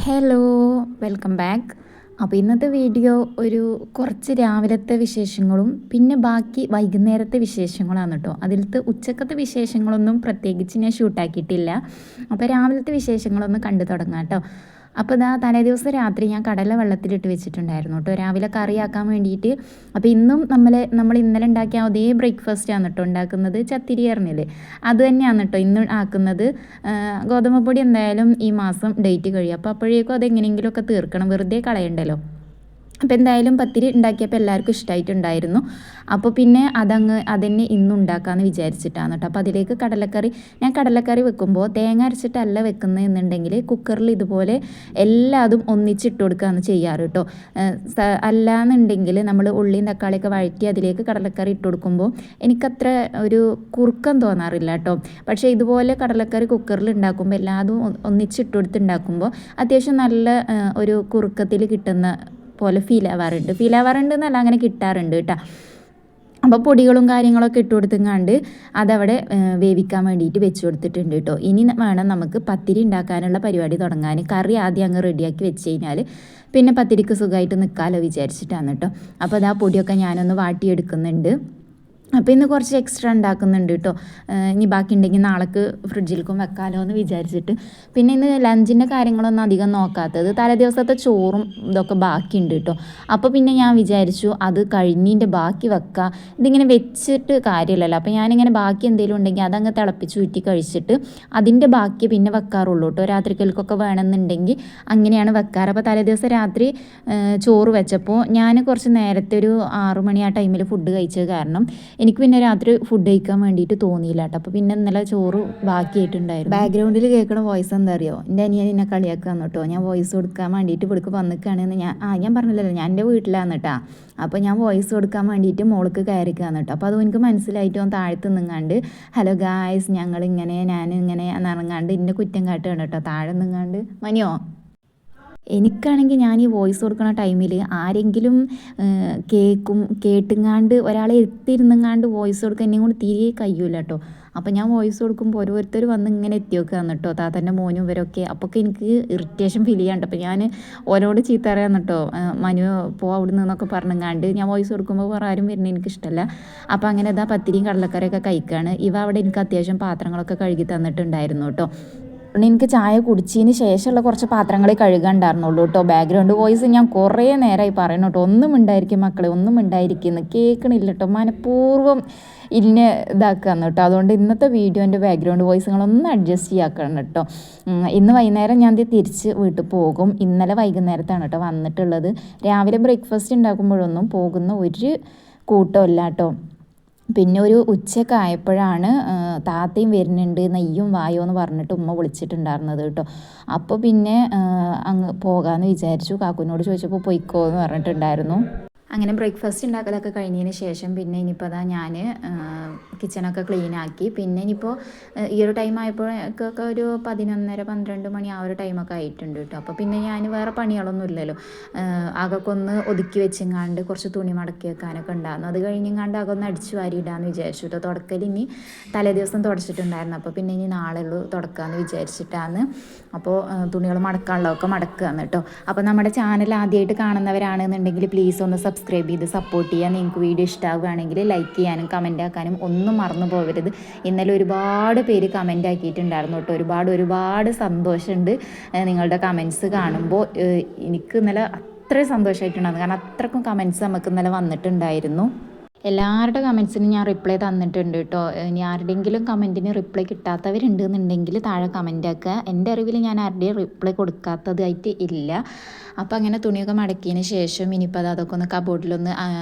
Hello, welcome back. അപ്പോൾ ഇന്നത്തെ video ഒരു കുറച്ച് രാവിലത്തെ വിശേഷങ്ങളും പിന്നെ ബാക്കി വൈകുന്നേരത്തെ വിശേഷങ്ങളാണ് കേട്ടോ. അതിലത്തെ ഉച്ചക്കത്തെ വിശേഷങ്ങളൊന്നും പ്രത്യേകിച്ച് ഞാൻ ഷൂട്ടാക്കിയിട്ടില്ല. അപ്പോൾ രാവിലത്തെ വിശേഷങ്ങളൊന്ന് കണ്ടു തുടങ്ങാം കേട്ടോ. അപ്പോൾ തലേ ദിവസം രാത്രി ഞാൻ കടല വെള്ളത്തിലിട്ട് വെച്ചിട്ടുണ്ടായിരുന്നു കേട്ടോ, രാവിലെ കറിയാക്കാൻ വേണ്ടിയിട്ട്. അപ്പോൾ ഇന്നും നമ്മൾ ഇന്നലെ ഉണ്ടാക്കിയ അതേ ബ്രേക്ക്ഫാസ്റ്റാണ് കേട്ടോ ഉണ്ടാക്കുന്നത്. ചത്തിരി അറിഞ്ഞില്ലേ, അത് തന്നെയാണ് കേട്ടോ ഇന്ന് ആക്കുന്നത്. ഗോതമ്പ് പൊടി എന്തായാലും ഈ മാസം ഡേറ്റ് കഴിയും, അപ്പോൾ അപ്പോഴേക്കും അതെങ്ങനെയെങ്കിലുമൊക്കെ തീർക്കണം, വെറുതെ കളയണ്ടല്ലോ. അപ്പോൾ എന്തായാലും പത്തിരി ഉണ്ടാക്കിയപ്പോൾ എല്ലാവർക്കും ഇഷ്ടമായിട്ടുണ്ടായിരുന്നു. അപ്പോൾ പിന്നെ അതന്നെ ഇന്നും ഉണ്ടാക്കാമെന്ന് വിചാരിച്ചിട്ടാണ് കേട്ടോ. അപ്പോൾ അതിലേക്ക് ഞാൻ കടലക്കറി വെക്കുമ്പോൾ തേങ്ങ അരച്ചിട്ടല്ല വെക്കുന്നതെന്നുണ്ടെങ്കിൽ കുക്കറിൽ ഇതുപോലെ എല്ലാതും ഒന്നിച്ചിട്ട് കൊടുക്കുകയാണ് ചെയ്യാറ് കേട്ടോ. അല്ലാന്നുണ്ടെങ്കിൽ നമ്മൾ ഉള്ളിയും തക്കാളിയൊക്കെ വഴറ്റി അതിലേക്ക് കടലക്കറി ഇട്ട് കൊടുക്കുമ്പോൾ എനിക്കത്ര ഒരു കുറുക്കം തോന്നാറില്ല കേട്ടോ. പക്ഷേ ഇതുപോലെ കടലക്കറി കുക്കറിൽ ഉണ്ടാക്കുമ്പോൾ എല്ലാതും ഒന്നിച്ചിട്ട് കൊടുത്ത് ഉണ്ടാക്കുമ്പോൾ അത്യാവശ്യം നല്ല ഒരു കുറുക്കത്തിൽ കിട്ടുന്ന പോലെ ഫീൽ ആവാറുണ്ട് എന്നല്ല, അങ്ങനെ കിട്ടാറുണ്ട് കേട്ടോ. അപ്പോൾ പൊടികളും കാര്യങ്ങളൊക്കെ ഇട്ട് കൊടുത്തുങ്ങാണ്ട് അതവിടെ വേവിക്കാൻ വേണ്ടിയിട്ട് വെച്ച് കൊടുത്തിട്ടുണ്ട് കേട്ടോ. ഇനി വേണം നമുക്ക് പത്തിരി ഉണ്ടാക്കാനുള്ള പരിപാടി തുടങ്ങാൻ. കറി ആദ്യം അങ്ങ് റെഡിയാക്കി വെച്ച് കഴിഞ്ഞാൽ പിന്നെ പത്തിരിക്ക് സുഖമായിട്ട് നിൽക്കാമല്ലോ വിചാരിച്ചിട്ടാണ് കേട്ടോ. അപ്പോൾ അത് ആ പൊടിയൊക്കെ ഞാനൊന്ന് വാട്ടിയെടുക്കുന്നുണ്ട്. അപ്പോൾ ഇന്ന് കുറച്ച് എക്സ്ട്രാ ഉണ്ടാക്കുന്നുണ്ട് കേട്ടോ. ഇനി ബാക്കി ഉണ്ടെങ്കിൽ നാളേക്ക് ഫ്രിഡ്ജിലേക്കും വെക്കാമല്ലോ എന്ന് വിചാരിച്ചിട്ട്. പിന്നെ ഇന്ന് ലഞ്ചിൻ്റെ കാര്യങ്ങളൊന്നും അധികം നോക്കാത്തത്, തലേ ദിവസത്തെ ചോറും ഇതൊക്കെ ബാക്കിയുണ്ട് കേട്ടോ. അപ്പോൾ പിന്നെ ഞാൻ വിചാരിച്ചു അത് കഴിഞ്ഞിൻ്റെ ബാക്കി വെക്കാം, ഇതിങ്ങനെ വെച്ചിട്ട് കാര്യമില്ലല്ലോ. അപ്പോൾ ഞാനിങ്ങനെ ബാക്കി എന്തെങ്കിലും ഉണ്ടെങ്കിൽ അതങ്ങ് തിളപ്പിച്ച് ഊറ്റി കഴിച്ചിട്ട് അതിൻ്റെ ബാക്കി പിന്നെ വെക്കാറുള്ളൂ കേട്ടോ. രാത്രിക്കൽക്കൊക്കെ വേണമെന്നുണ്ടെങ്കിൽ അങ്ങനെയാണ് വെക്കാറ്. അപ്പോൾ തലേ ദിവസം രാത്രി ചോറ് വെച്ചപ്പോൾ ഞാൻ കുറച്ച് നേരത്തെ ഒരു 6 മണി ആ ടൈമിൽ ഫുഡ് കഴിച്ചത് കാരണം എനിക്ക് പിന്നെ രാത്രി ഫുഡ് കഴിക്കാൻ വേണ്ടിയിട്ട് തോന്നിയില്ല കേട്ടോ. അപ്പോൾ പിന്നെ ഇന്നലെ ചോറ് ബാക്കിയായിട്ടുണ്ടായിരുന്നു. ബാക്ക്ഗ്രൗണ്ടിൽ കേൾക്കണ വോയിസ് എന്താ അറിയോ, എൻ്റെ അനിയൻ എന്നെ കളിയാക്കാന്ന് കേട്ടോ. ഞാൻ വോയിസ് കൊടുക്കാൻ വേണ്ടിയിട്ട് ഇവിടേക്ക് വന്നിക്കുകയാണെന്ന് ഞാൻ പറഞ്ഞില്ലല്ലോ, ഞാൻ എൻ്റെ വീട്ടിലാണ് കേട്ടോ. അപ്പോൾ ഞാൻ വോയിസ് കൊടുക്കാൻ വേണ്ടിയിട്ട് മോൾക്ക് കയറിക്കാന്ന് കേട്ടോ. അപ്പോൾ അത് എനിക്ക് മനസ്സിലായിട്ട് അവൻ താഴത്ത് നിങ്ങാണ്ട് ഹലോ ഗായ്സ് ഞാനിങ്ങനെ എന്നിറങ്ങാണ്ട് ഇന്നെ കുറ്റം കാട്ടുകയാണ് കേട്ടോ. താഴെ നിങ്ങാണ്ട് മനിയോ. എനിക്കാണെങ്കിൽ ഞാൻ ഈ വോയിസ് കൊടുക്കുന്ന ടൈമിൽ ആരെങ്കിലും കേട്ടുങ്ങാണ്ട് ഒരാളെ എത്തിയിരുന്നങ്ങാണ്ട് വോയിസ് കൊടുക്കാൻ എന്നെ കൊണ്ട് തീരെ കഴിയൂല കേട്ടോ. അപ്പോൾ ഞാൻ വോയിസ് കൊടുക്കുമ്പോൾ ഓരോരുത്തർ വന്ന് ഇങ്ങനെ എത്തി വെക്കുകയാണ് കേട്ടോ, താത്തൻ്റെ മോനും ഇവരൊക്കെ. അപ്പോഴൊക്കെ എനിക്ക് ഇറിറ്റേഷൻ ഫീൽ ചെയ്യാണ്ട്. അപ്പോൾ ഞാൻ ഓരോട് ചീത്ത അറിയാമെന്ന് കേട്ടോ, മനു അവിടെ നിന്നൊക്കെ പറഞ്ഞങ്ങാണ്ട് ഞാൻ വോയിസ് കൊടുക്കുമ്പോൾ വേറെ ആരും വരുന്നത് എനിക്കിഷ്ടമല്ല. അപ്പോൾ അങ്ങനെ പത്തിരിയും കടലക്കറിയൊക്കെ കഴിക്കുകയാണ്. ഇവ അവിടെ എനിക്ക് അത്യാവശ്യം പാത്രങ്ങളൊക്കെ കഴുകി തന്നിട്ടുണ്ടായിരുന്നു കേട്ടോ. എനിക്ക് ചായ കുടിച്ചതിന് ശേഷമുള്ള കുറച്ച് പാത്രങ്ങളെ കഴുകാണ്ടായിരുന്നുള്ളൂ കേട്ടോ. ബാക്ക്ഗ്രൗണ്ട് വോയിസ് ഞാൻ കുറേ നേരമായി പറയണം കേട്ടോ, ഒന്നും ഉണ്ടായിരിക്കും മക്കളെ, ഒന്നും ഉണ്ടായിരിക്കുന്നു കേൾക്കണില്ല കേട്ടോ, മനഃപൂർവ്വം ഇന്നെ ഇതാക്കുകയെന്ന് കേട്ടോ. അതുകൊണ്ട് ഇന്നത്തെ വീഡിയോൻ്റെ ബാക്ക്ഗ്രൗണ്ട് വോയിസുകളൊന്നും അഡ്ജസ്റ്റ് ചെയ്യാക്കണം കേട്ടോ. ഇന്ന് വൈകുന്നേരം ഞാൻ തിരിച്ച് വീട്ടിൽ പോകും. ഇന്നലെ വൈകുന്നേരത്താണ് കേട്ടോ വന്നിട്ടുള്ളത്. രാവിലെ ബ്രേക്ക്ഫാസ്റ്റ് ഉണ്ടാക്കുമ്പോഴൊന്നും പോകുന്ന ഒരു കൂട്ടമില്ല കേട്ടോ. പിന്നെ ഒരു ഉച്ചയൊക്കെ ആയപ്പോഴാണ് താത്തയും വരുന്നുണ്ട് നെയ്യും വായോ എന്ന് പറഞ്ഞിട്ട് ഉമ്മ വിളിച്ചിട്ടുണ്ടായിരുന്നത് കേട്ടോ. അപ്പോൾ പിന്നെ അങ്ങ് പോകാമെന്ന് വിചാരിച്ചു. കാക്കുവിനോട് ചോദിച്ചപ്പോൾ പൊയ്ക്കോ എന്ന് പറഞ്ഞിട്ടുണ്ടായിരുന്നു. അങ്ങനെ ബ്രേക്ക്ഫാസ്റ്റ് ഉണ്ടാക്കലൊക്കെ കഴിഞ്ഞതിന് ശേഷം പിന്നെ ഇനിയിപ്പോൾ ഞാൻ കിച്ചണൊക്കെ ക്ലീനാക്കി. പിന്നെ ഇനിയിപ്പോൾ ഈ ഒരു ടൈം ആയപ്പോഴൊക്കെ ഒരു 11:30-12 മണി ആ ഒരു ടൈമൊക്കെ ആയിട്ടുണ്ട് കേട്ടോ. അപ്പോൾ പിന്നെ ഞാൻ വേറെ പണികളൊന്നും ഇല്ലല്ലോ, അകൊക്കെ ഒന്ന് ഒതുക്കി വെച്ചെങ്ങാണ്ട് കുറച്ച് തുണി മടക്കി വെക്കാനൊക്കെ ഉണ്ടായിരുന്നു. അത് കഴിഞ്ഞെങ്ങാണ്ട് അകൊന്ന് അടിച്ചു വാരി ഇടാമെന്ന് വിചാരിച്ചു കേട്ടോ. തുടക്കൽ ഇനി തലേ ദിവസം തുടച്ചിട്ടുണ്ടായിരുന്നു, അപ്പോൾ പിന്നെ ഇനി നാളെ ഉള്ളൂ തുടക്കാമെന്ന് വിചാരിച്ചിട്ടാണ്. അപ്പോൾ തുണികൾ മടക്കാനുള്ളതൊക്കെ മടക്കുകയാണ് കേട്ടോ. അപ്പോൾ നമ്മുടെ ചാനൽ ആദ്യമായിട്ട് കാണുന്നവരാണെന്നുണ്ടെങ്കിൽ പ്ലീസ് ഒന്ന് സബ്സ്ക്രൈബ് ചെയ്ത് സപ്പോർട്ട് ചെയ്യാൻ. നിങ്ങൾക്ക് വീഡിയോ ഇഷ്ടമാവുകയാണെങ്കിൽ ലൈക്ക് ചെയ്യാനും കമൻ്റ് ആക്കാനും ഒന്നും മറന്നു പോകരുത്. ഇന്നലെ ഒരുപാട് പേര് കമൻ്റ് ആക്കിയിട്ടുണ്ടായിരുന്നു കേട്ടോ. ഒരുപാട് സന്തോഷമുണ്ട് നിങ്ങളുടെ കമൻറ്റ്സ് കാണുമ്പോൾ. എനിക്ക് ഇന്നലെ അത്രയും സന്തോഷമായിട്ടുണ്ടായിരുന്നു, കാരണം അത്രക്കും കമൻറ്റ്സ് നമുക്ക് ഇന്നലെ വന്നിട്ടുണ്ടായിരുന്നു. എല്ലാവരുടെ കമൻസിനും ഞാൻ റിപ്ലൈ തന്നിട്ടുണ്ട് കേട്ടോ. ഇനി ആരുടെയെങ്കിലും കമൻറ്റിന് റിപ്ലൈ കിട്ടാത്തവരുണ്ടെന്നുണ്ടെങ്കിൽ താഴെ കമൻ്റ് ആക്കുക. എൻ്റെ അറിവിൽ ഞാൻ ആരുടെയും റിപ്ലൈ കൊടുക്കാത്തതായിട്ട് ഇല്ല. അപ്പോൾ അങ്ങനെ തുണിയൊക്കെ മടക്കിയതിന് ശേഷം ഇനിയിപ്പോൾ അതൊക്കെ ഒന്ന് കബോർഡിലൊന്ന്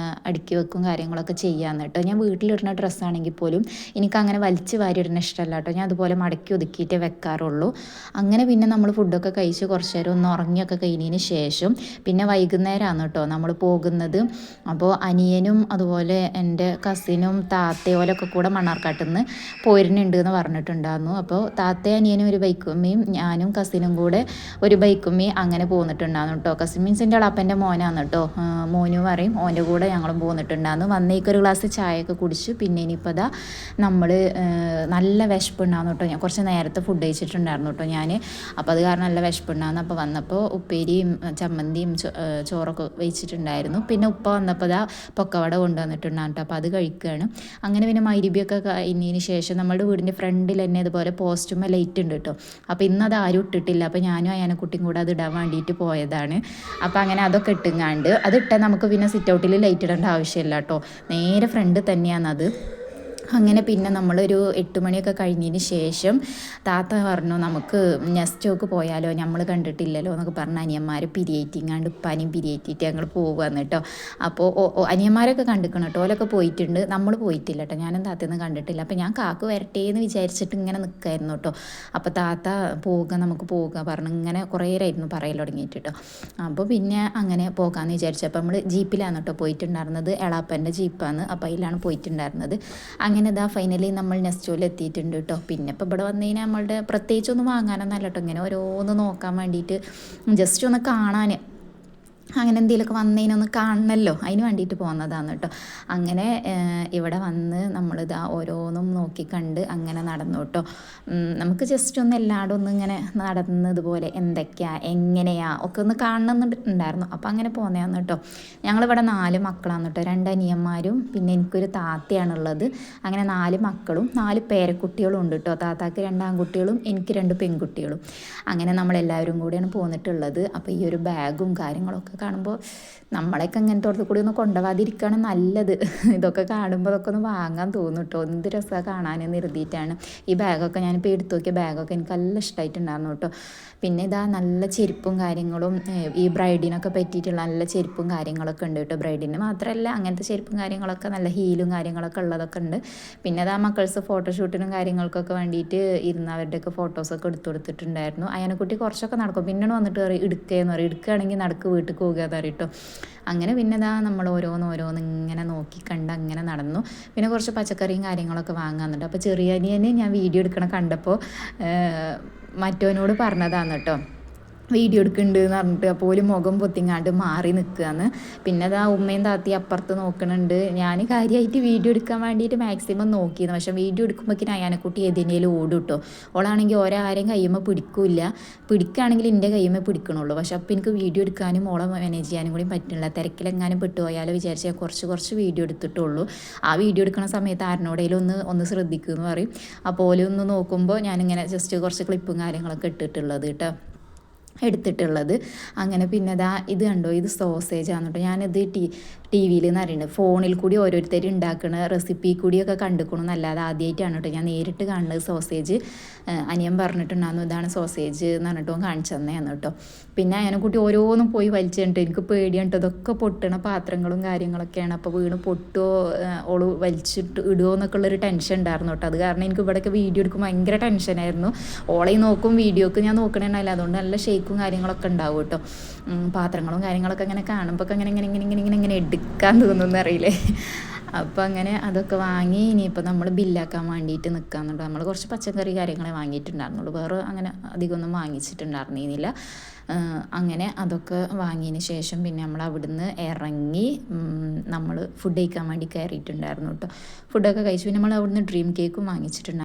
അടുക്കി വെക്കും കാര്യങ്ങളൊക്കെ ചെയ്യാമെന്ന് കേട്ടോ. ഞാൻ വീട്ടിലിടുന്ന ഡ്രസ്സാണെങ്കിൽ പോലും എനിക്കങ്ങനെ വലിച്ച് വാരി ഇടുന്ന ഇഷ്ടമല്ല കേട്ടോ. ഞാൻ അതുപോലെ മടക്കി ഒതുക്കിയിട്ടേ വെക്കാറുള്ളൂ. അങ്ങനെ പിന്നെ നമ്മൾ ഫുഡൊക്കെ കഴിച്ച് കുറച്ച് നേരം ഒന്ന് ഉറങ്ങിയൊക്കെ കഴിഞ്ഞതിന് ശേഷം പിന്നെ വൈകുന്നേരമാണ് കേട്ടോ നമ്മൾ പോകുന്നത്. അപ്പോൾ അനിയനും അതുപോലെ എൻ്റെ കസിനും താത്തയും ഓലൊക്കെ കൂടെ മണ്ണാർക്കാട്ടിൽ നിന്ന് പോരുന്നുണ്ട് എന്ന് പറഞ്ഞിട്ടുണ്ടായിരുന്നു. അപ്പോൾ താത്തയും അനിയനും ഒരു ബൈക്കുമ്മയും ഞാനും കസിനും കൂടെ ഒരു ബൈക്കുമ്മയും അങ്ങനെ പോന്നിട്ടുണ്ടായിരുന്നു കേട്ടോ. കസിൻ മീൻസ് എൻ്റെ അളപ്പൻ്റെ മോനാണ് കേട്ടോ. മോനു പറയും, ഓൻ്റെ കൂടെ ഞങ്ങളും പോന്നിട്ടുണ്ടായിരുന്നു. വന്നേക്കൊരു ഗ്ലാസ് ചായയൊക്കെ കുടിച്ചു. പിന്നെ ഇനിയിപ്പോൾ അതാ നമ്മൾ നല്ല വിശപ്പുണ്ടായിരുന്നു കേട്ടോ. ഞാൻ കുറച്ച് നേരത്തെ ഫുഡ് കഴിച്ചിട്ടുണ്ടായിരുന്നു കേട്ടോ ഞാൻ. അപ്പോൾ അത് കാരണം നല്ല വിശപ്പുണ്ടായിരുന്നു. അപ്പോൾ വന്നപ്പോൾ ഉപ്പേരിയും ചമ്മന്തിയും ചോറൊക്കെ വെച്ചിട്ടുണ്ടായിരുന്നു. പിന്നെ ഉപ്പ വന്നപ്പോൾ അതാ പൊക്കവട കൊണ്ടുവന്നിട്ടുണ്ടായിരുന്നു കേട്ടോ. അപ്പോൾ അത് കഴിക്കുകയാണ്. അങ്ങനെ പിന്നെ മൈരിബിയൊക്കെ കഴിഞ്ഞതിന് ശേഷം നമ്മുടെ വീടിൻ്റെ ഫ്രണ്ടിൽ തന്നെ ഇതുപോലെ പോസ്റ്റുമ്പോൾ ലൈറ്റ് ഉണ്ട് കേട്ടോ. അപ്പോൾ ഇന്നത് ആരും ഇട്ടിട്ടില്ല. അപ്പോൾ ഞാനും അയാനെക്കുട്ടിയും കൂടെ അത് ഇടാൻ വേണ്ടിയിട്ട് പോയതാണ്. അപ്പോൾ അങ്ങനെ അതൊക്കെ ഇട്ടുങ്ങാണ്ട് അതിട്ടാൽ നമുക്ക് പിന്നെ സിറ്റ് ഔട്ടിൽ ലൈറ്റ് ഇടേണ്ട ആവശ്യമില്ല കേട്ടോ. നേരെ ഫ്രണ്ട് തന്നെയാണത്. അങ്ങനെ പിന്നെ നമ്മളൊരു 8 മണിയൊക്കെ കഴിഞ്ഞതിന് ശേഷം താത്ത പറഞ്ഞു, നമുക്ക് നെസ്റ്റോക്ക് പോയാലോ, നമ്മൾ കണ്ടിട്ടില്ലല്ലോ എന്നൊക്കെ പറഞ്ഞ് അനിയന്മാരെ പിരിയേറ്റിങ്ങാണ്ട് ഉപ്പാനെയും പിരിയേറ്റിയിട്ട് ഞങ്ങൾ പോകുകയെന്ന് കേട്ടോ. അപ്പോൾ അനിയന്മാരൊക്കെ കണ്ടിക്കണം കേട്ടോ, ഓലൊക്കെ പോയിട്ടുണ്ട്, നമ്മൾ പോയിട്ടില്ല കേട്ടോ. ഞാനും താത്തയൊന്നും കണ്ടിട്ടില്ല. അപ്പോൾ ഞാൻ കാക്ക് വരട്ടെ എന്ന് വിചാരിച്ചിട്ട് ഇങ്ങനെ നിൽക്കായിരുന്നു കേട്ടോ. അപ്പോൾ താത്ത പോവുക, നമുക്ക് പോവുക പറഞ്ഞ് ഇങ്ങനെ കുറേ നേരമായിരുന്നു പറയൽ തുടങ്ങിയിട്ട് കേട്ടോ. അപ്പോൾ പിന്നെ അങ്ങനെ പോകാമെന്ന് വിചാരിച്ചു. അപ്പോൾ നമ്മൾ ജീപ്പിലാണ് കേട്ടോ പോയിട്ടുണ്ടായിരുന്നത്, എളാപ്പൻ്റെ ജീപ്പാണ്. അപ്പോൾ അതിലാണ് പോയിട്ടുണ്ടായിരുന്നത്. അങ്ങനെ ഇതാ ഫൈനലി നമ്മൾ നെസ്റ്റോയിൽ എത്തിയിട്ടുണ്ട് കേട്ടോ. പിന്നെ ഇപ്പോൾ ഇവിടെ വന്നു കഴിഞ്ഞാൽ നമ്മളുടെ പ്രത്യേകിച്ചൊന്നും വാങ്ങാനൊന്നും കേട്ടോ, ഇങ്ങനെ ഓരോന്ന് നോക്കാൻ വേണ്ടിയിട്ട് ജസ്റ്റ് ഒന്ന് കാണാൻ, അങ്ങനെ എന്തെങ്കിലുമൊക്കെ വന്നതിനൊന്ന് കാണണമല്ലോ, അതിന് വേണ്ടിയിട്ട് പോകുന്നതാണ് കേട്ടോ. അങ്ങനെ ഇവിടെ വന്ന് നമ്മളിതാ ഓരോന്നും നോക്കി കണ്ട് അങ്ങനെ നടന്നു കേട്ടോ. നമുക്ക് ജസ്റ്റ് ഒന്ന് എല്ലായിടും ഒന്ന് ഇങ്ങനെ നടന്നതുപോലെ എന്തൊക്കെയാണ് എങ്ങനെയാണ് ഒക്കെ ഒന്ന് കാണണമെന്നുണ്ടായിരുന്നു. അപ്പോൾ അങ്ങനെ പോകുന്നതാണ് കേട്ടോ. ഞങ്ങളിവിടെ 4 മക്കളാണ് കേട്ടോ. 2 അനിയന്മാരും പിന്നെ എനിക്കൊരു താത്തയാണുള്ളത്. അങ്ങനെ 4 മക്കളും 4 പേരക്കുട്ടികളും ഉണ്ട് കേട്ടോ. താത്താക്ക് 2 ആൺകുട്ടികളും എനിക്ക് 2 പെൺകുട്ടികളും. അങ്ങനെ നമ്മളെല്ലാവരും കൂടിയാണ് പോന്നിട്ടുള്ളത്. അപ്പോൾ ഈ ഒരു ബാഗും കാര്യങ്ങളൊക്കെ കാണുമ്പോൾ നമ്മളെയൊക്കെ അങ്ങനത്തെ അടുത്ത് കൂടി ഒന്ന് കൊണ്ടുപോകാതിരിക്കുകയാണ് നല്ലത്. ഇതൊക്കെ കാണുമ്പോൾ അതൊക്കെ ഒന്ന് വാങ്ങാൻ തോന്നും കേട്ടോ. എന്ത് രസമാണ് കാണാനെന്ന് കരുതിയിട്ടാണ്. ഈ ബാഗൊക്കെ ഞാനിപ്പോൾ എടുത്തു നോക്കിയ ബാഗൊക്കെ എനിക്ക് നല്ല ഇഷ്ടമായിട്ടുണ്ടായിരുന്നു കേട്ടോ. പിന്നെ ഇതാ നല്ല ചെരുപ്പും കാര്യങ്ങളും, ഈ ബ്രൈഡിനൊക്കെ പറ്റിയിട്ടുള്ള നല്ല ചെരുപ്പും കാര്യങ്ങളൊക്കെ ഉണ്ട് കേട്ടോ. ബ്രൈഡിന് മാത്രമല്ല, അങ്ങനത്തെ ചെരുപ്പും കാര്യങ്ങളൊക്കെ നല്ല ഹീലും കാര്യങ്ങളൊക്കെ ഉള്ളതൊക്കെ ഉണ്ട്. പിന്നെ അതാ മക്കൾസ് ഫോട്ടോഷൂട്ടിനും കാര്യങ്ങൾക്കൊക്കെ വേണ്ടിയിട്ട് ഇരുന്നവരുടെയൊക്കെ ഫോട്ടോസൊക്കെ എടുത്തു കൊടുത്തിട്ടുണ്ടായിരുന്നു. അയനെക്കുട്ടി കുറച്ചൊക്കെ നടക്കും, പിന്നീട് വന്നിട്ട് പറയും എടുക്കുകയെന്ന് പറയും. എടുക്കുകയാണെങ്കിൽ നടക്ക് വീട്ടിൽ പോകുക എന്ന് പറയും കേട്ടോ. അങ്ങനെ പിന്നെ ഇതാ നമ്മൾ ഓരോന്ന് ഇങ്ങനെ നോക്കി കണ്ട് അങ്ങനെ നടന്നു. പിന്നെ കുറച്ച് പച്ചക്കറിയും കാര്യങ്ങളൊക്കെ വാങ്ങാനുണ്ട്. അപ്പോൾ ചെറിയ അനിയന് ഞാൻ വീഡിയോ എടുക്കണം കണ്ടപ്പോൾ മറ്റവനോട് പറഞ്ഞതാണ് കേട്ടോ, വീഡിയോ എടുക്കുന്നുണ്ട് എന്ന് പറഞ്ഞിട്ട്. അപ്പോൾ ഒരു മുഖം പൊത്തിങ്ങാണ്ട് മാറി നിൽക്കുകയാണ്. പിന്നെ അതാ ഉമ്മയും താത്തയും അപ്പുറത്ത് നോക്കണുണ്ട്. ഞാൻ കാര്യമായിട്ട് വീഡിയോ എടുക്കാൻ വേണ്ടിയിട്ട് മാക്സിമം നോക്കിയിരുന്നു. പക്ഷേ വീഡിയോ എടുക്കുമ്പോഴേക്കും അയാനെക്കുട്ടി ഏതിനേലും ഓടും കേട്ടോ. ഓളാണെങ്കിൽ ആരെയും കയ്യുമ്പോൾ പിടിക്കില്ല, പിടിക്കുകയാണെങ്കിൽ എൻ്റെ കയ്യുമ്പോൾ പിടിക്കണുള്ളൂ. പക്ഷേ അപ്പോൾ എനിക്ക് വീഡിയോ എടുക്കാനും ഓളെ മാനേജ് ചെയ്യാനും കൂടി പറ്റുന്നില്ല. തിരക്കിലെങ്ങാനും പെട്ടുപോയാലോ വിചാരിച്ചാൽ കുറച്ച് വീഡിയോ എടുത്തിട്ടുള്ളൂ. ആ വീഡിയോ എടുക്കുന്ന സമയത്ത് ആരിനോടേലും ഒന്ന് ശ്രദ്ധിക്കുമെന്ന് പറയും. അപ്പോൾ ഓലൊന്ന് നോക്കുമ്പോൾ ഞാനിങ്ങനെ ജസ്റ്റ് കുറച്ച് ക്ലിപ്പും കാര്യങ്ങളൊക്കെ ഇട്ടിട്ടുള്ളത് കേട്ടോ, എടുത്തിട്ടുള്ളത്. അങ്ങനെ പിന്നെ അതാ ഇത് കണ്ടോ, ഇത് സോസേജാണ് കേട്ടോ. ഞാനിത് ടി വിയിൽ എന്ന് പറയുന്നത് ഫോണിൽ കൂടി ഓരോരുത്തർ ഉണ്ടാക്കുന്ന റെസിപ്പി കൂടിയൊക്കെ കണ്ടുക്കണം എന്നല്ലാതെ ആദ്യമായിട്ടാണ് കേട്ടോ ഞാൻ നേരിട്ട് കാണുന്നത് സോസേജ്. അനിയൻ പറഞ്ഞിട്ടുണ്ടായിരുന്നു ഇതാണ് സോസേജ് എന്ന് പറഞ്ഞിട്ടോ കാണിച്ചു തന്നെയാണ് കേട്ടോ. പിന്നെ അതിനെക്കുട്ടി ഓരോന്നും പോയി വലിച്ചിട്ട് എനിക്ക് പേടിയാണ് കേട്ടോ. ഇതൊക്കെ പൊട്ടണ പാത്രങ്ങളും കാര്യങ്ങളൊക്കെയാണ്. അപ്പോൾ വീണ് പൊട്ടുമോ, ഓള് വലിച്ചിട്ട് ഇടുമോ എന്നൊക്കെ ഉള്ളൊരു ടെൻഷൻ ഉണ്ടായിരുന്നു കേട്ടോ. അത് കാരണം എനിക്ക് ഇവിടെയൊക്കെ വീഡിയോ എടുക്കുമ്പോൾ ഭയങ്കര ടെൻഷനായിരുന്നു. ഓളെ നോക്കും, വീഡിയോക്ക് ഞാൻ നോക്കണേണ്ടല്ല, അതുകൊണ്ട് നല്ല ഷേക്കും കാര്യങ്ങളൊക്കെ ഉണ്ടാവും കേട്ടോ. പാത്രങ്ങളും കാര്യങ്ങളൊക്കെ ഇങ്ങനെ കാണുമ്പോൾ അങ്ങനെ ഇങ്ങനെ എടുക്കാൻ തോന്നുന്നു അറിയില്ലേ. അപ്പോൾ അങ്ങനെ അതൊക്കെ വാങ്ങി ഇനിയിപ്പോൾ നമ്മൾ ബില്ലാക്കാൻ വേണ്ടിയിട്ട് നിൽക്കാന്നുണ്ട്. നമ്മൾ കുറച്ച് പച്ചക്കറി കാര്യങ്ങളെ വാങ്ങിയിട്ടുണ്ടായിരുന്നുള്ളൂ, വേറെ അങ്ങനെ അധികമൊന്നും വാങ്ങിച്ചിട്ടുണ്ടായിരുന്നില്ല. അങ്ങനെ അതൊക്കെ വാങ്ങിയതിന് ശേഷം പിന്നെ നമ്മൾ അവിടുന്ന് ഇറങ്ങി നമ്മൾ ഫുഡ് കഴിക്കാൻ വേണ്ടി കയറിയിട്ടുണ്ടായിരുന്നു കേട്ടോ. ഫുഡൊക്കെ കഴിച്ചു. പിന്നെ നമ്മൾ അവിടുന്ന് ഡ്രീം കേക്കും വാങ്ങിച്ചിട്ടുണ്ടായിരുന്നു.